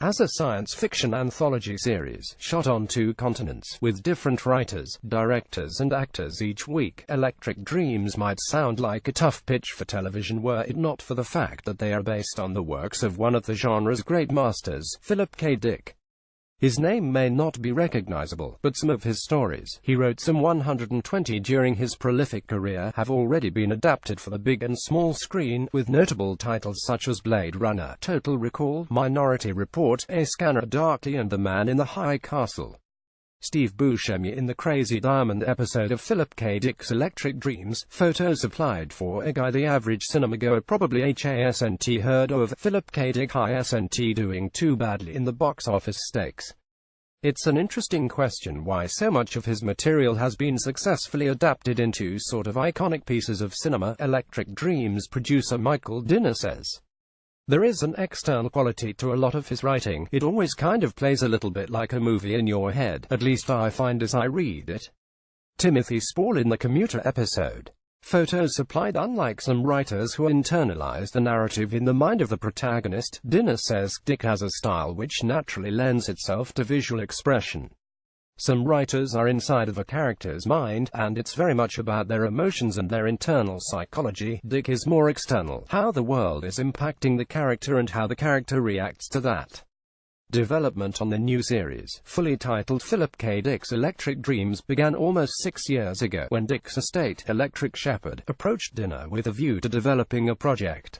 As a science fiction anthology series, shot on 2 continents, with different writers, directors and actors each week, Electric Dreams might sound like a tough pitch for television were it not for the fact that they are based on the works of one of the genre's great masters, Philip K. Dick. His name may not be recognizable, but some of his stories, he wrote some 120 during his prolific career, have already been adapted for the big and small screen, with notable titles such as Blade Runner, Total Recall, Minority Report, A Scanner Darkly and The Man in the High Castle. Steve Buscemi in the Crazy Diamond episode of Philip K. Dick's Electric Dreams, photos applied for a guy the average cinemagoer probably hasn't heard of. Philip K. Dick hasn't doing too badly in the box office stakes. It's an interesting question why so much of his material has been successfully adapted into sort of iconic pieces of cinema. Electric Dreams producer Michael Dinner says, "There is an external quality to a lot of his writing. It always kind of plays a little bit like a movie in your head, at least I find as I read it." Timothy Spall in the Commuter episode. Photos supplied. Unlike some writers who internalize the narrative in the mind of the protagonist, Dinner says Dick has a style which naturally lends itself to visual expression. Some writers are inside of a character's mind, and it's very much about their emotions and their internal psychology. Dick is more external, how the world is impacting the character and how the character reacts to that. Development on the new series, fully titled Philip K. Dick's Electric Dreams, began almost 6 years ago, when Dick's estate, Electric Shepherd, approached Dinner with a view to developing a project.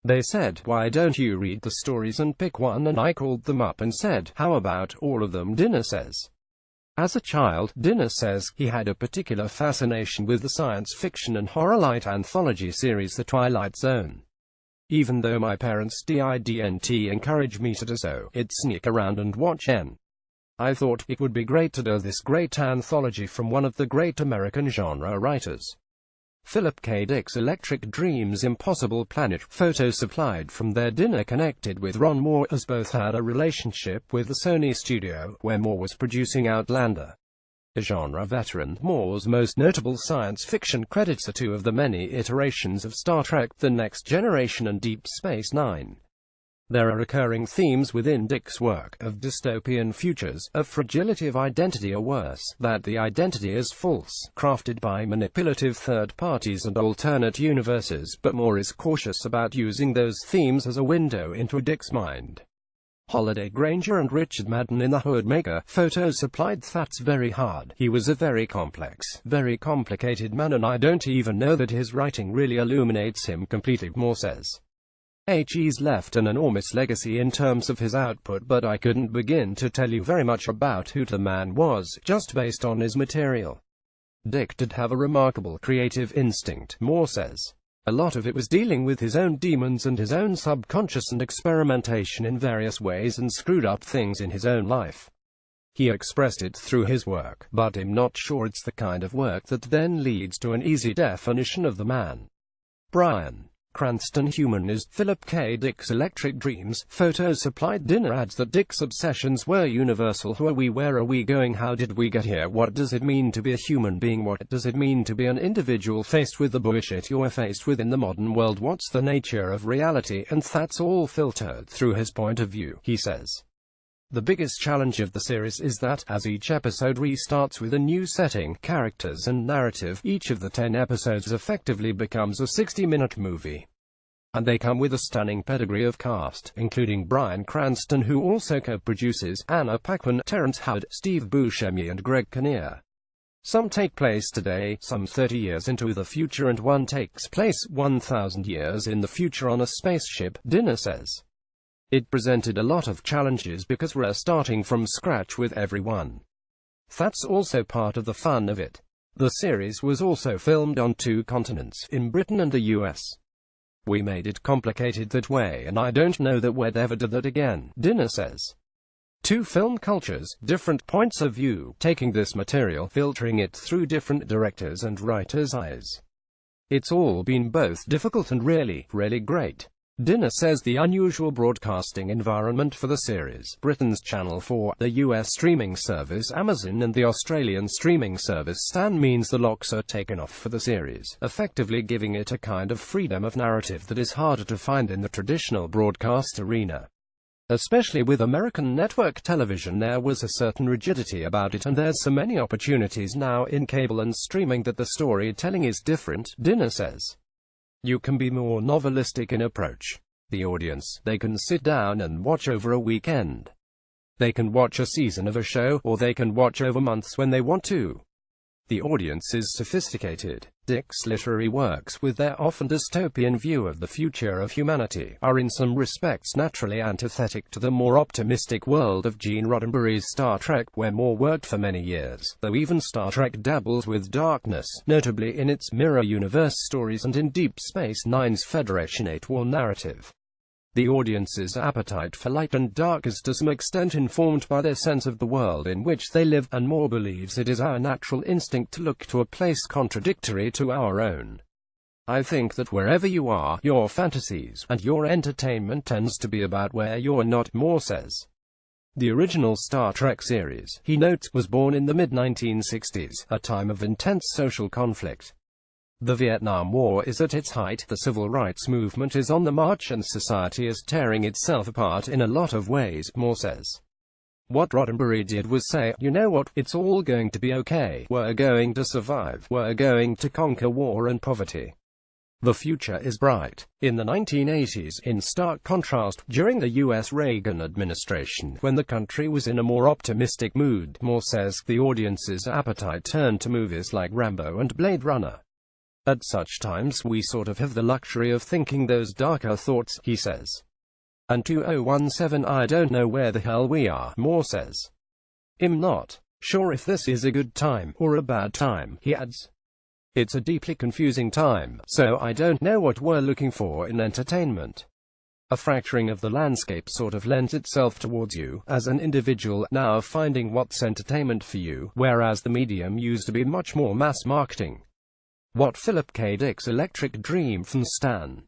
They said, "Why don't you read the stories and pick one?" And I called them up and said, "How about all of them?" Dinner says. As a child, Dinner says, he had a particular fascination with the science fiction and horror light anthology series The Twilight Zone. Even though my parents didn't encourage me to do so, I'd sneak around and watch N. I thought, it would be great to do this great anthology from one of the great American genre writers. Philip K. Dick's Electric Dreams. Impossible Planet. Photos supplied from their Dinner connected with Ron Moore, as both had a relationship with the Sony studio, where Moore was producing Outlander. A genre veteran, Moore's most notable science fiction credits are 2 of the many iterations of Star Trek: The Next Generation and Deep Space Nine. There are recurring themes within Dick's work, of dystopian futures, of fragility of identity, or worse, that the identity is false, crafted by manipulative third parties and alternate universes, but Moore is cautious about using those themes as a window into Dick's mind. Holiday Granger and Richard Madden in The Hoodmaker. Photos supplied. That's very hard. He was a very complex, very complicated man, and I don't even know that his writing really illuminates him completely, Moore says. He's left an enormous legacy in terms of his output, but I couldn't begin to tell you very much about who the man was, just based on his material. Dick did have a remarkable creative instinct, Moore says. A lot of it was dealing with his own demons and his own subconscious and experimentation in various ways and screwed up things in his own life. He expressed it through his work, but I'm not sure it's the kind of work that then leads to an easy definition of the man. Bryan Cranston humanized Philip K. Dick's Electric Dreams. Photos supplied. Dinner adds that Dick's obsessions were universal. Who are we? Where are we going? How did we get here? What does it mean to be a human being? What does it mean to be an individual faced with the bullshit you're faced with in the modern world? What's the nature of reality? And that's all filtered through his point of view, he says. The biggest challenge of the series is that, as each episode restarts with a new setting, characters and narrative, each of the 10 episodes effectively becomes a 60-minute movie. And they come with a stunning pedigree of cast, including Bryan Cranston, who also co-produces, Anna Paquin, Terrence Howard, Steve Buscemi and Greg Kinnear. Some take place today, some 30 years into the future, and one takes place 1,000 years in the future on a spaceship, Dinner says. It presented a lot of challenges because we're starting from scratch with everyone. That's also part of the fun of it. The series was also filmed on 2 continents, in Britain and the US. We made it complicated that way, and I don't know that we'd ever do that again, Dinner says. 2 film cultures, different points of view, taking this material, filtering it through different directors' and writers' eyes. It's all been both difficult and really, really great. Dinner says the unusual broadcasting environment for the series, Britain's Channel 4, the US streaming service Amazon and the Australian streaming service Stan, means the locks are taken off for the series, effectively giving it a kind of freedom of narrative that is harder to find in the traditional broadcast arena. Especially with American network television, there was a certain rigidity about it, and there's so many opportunities now in cable and streaming that the storytelling is different, Dinner says. You can be more novelistic in approach. The audience, they can sit down and watch over a weekend. They can watch a season of a show, or they can watch over months when they want to. The audience is sophisticated. Dick's literary works, with their often dystopian view of the future of humanity, are in some respects naturally antithetic to the more optimistic world of Gene Roddenberry's Star Trek, where Moore worked for many years, though even Star Trek dabbles with darkness, notably in its mirror universe stories and in Deep Space Nine's Federation 8 war narrative. The audience's appetite for light and dark is to some extent informed by their sense of the world in which they live, and Moore believes it is our natural instinct to look to a place contradictory to our own. I think that wherever you are, your fantasies and your entertainment tends to be about where you're not, Moore says. The original Star Trek series, he notes, was born in the mid-1960s, a time of intense social conflict. The Vietnam War is at its height, the civil rights movement is on the march, and society is tearing itself apart in a lot of ways, Moore says. What Roddenberry did was say, you know what, it's all going to be okay, we're going to survive, we're going to conquer war and poverty. The future is bright. In the 1980s, in stark contrast, during the U.S. Reagan administration, when the country was in a more optimistic mood, Moore says, the audience's appetite turned to movies like Rambo and Blade Runner. At such times we sort of have the luxury of thinking those darker thoughts, he says. And 2017, I don't know where the hell we are, Moore says. I'm not sure if this is a good time or a bad time, he adds. It's a deeply confusing time, so I don't know what we're looking for in entertainment. A fracturing of the landscape sort of lends itself towards you, as an individual, now finding what's entertainment for you, whereas the medium used to be much more mass marketing. What Philip K. Dick's Electric Dream from Stan.